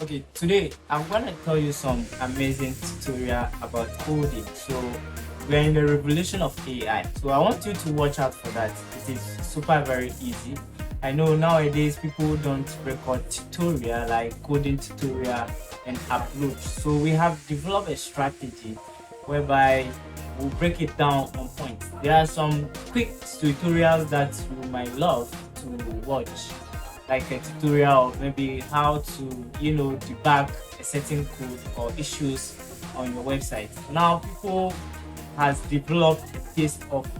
Okay, today I'm gonna tell you some amazing tutorial about coding. So we're in the revolution of AI. So I want you to watch out for that. It is super very easy. I know nowadays people don't record tutorial like coding tutorial and upload. So we have developed a strategy whereby we'll break it down on point. There are some quick tutorials that you might love to watch, like a tutorial of maybe how to debug a certain code or issues on your website. Now people has developed a taste of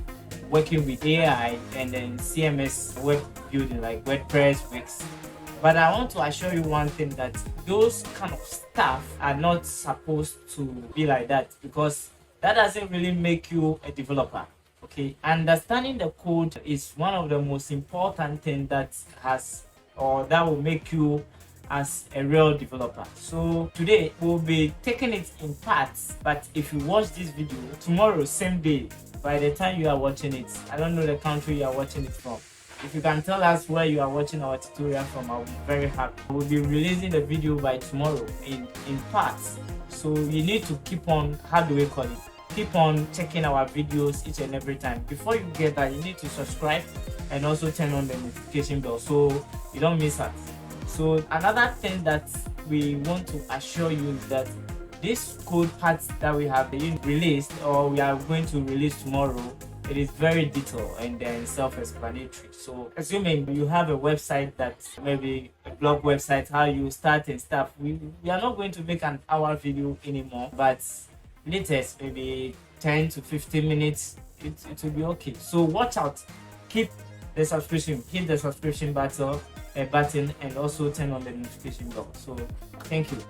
working with AI and then CMS web building like WordPress, Wix. But I want to assure you one thing, that those kind of stuff are not supposed to be like that, because that doesn't really make you a developer. Okay, understanding the code is one of the most important things that will make you as a real developer. So today we'll be taking it in parts, but if you watch this video tomorrow, same day, by the time you are watching it, I don't know the country you are watching it from. If you can tell us where you are watching our tutorial from, I'll be very happy. We'll be releasing the video by tomorrow in parts. So you need to keep on, keep on checking our videos each and every time. Before you get that, you need to subscribe and also turn on the notification bell so you don't miss us. So another thing that we want to assure you is that this code part that we have released, or we are going to release tomorrow, it is very detailed and then self-explanatory. So assuming you have a website, that maybe a blog website, how you start and stuff, we are not going to make an hour video anymore, but latest maybe 10 to 15 minutes, it will be okay. So watch out, hit the subscription button and also turn on the notification bell. So thank you.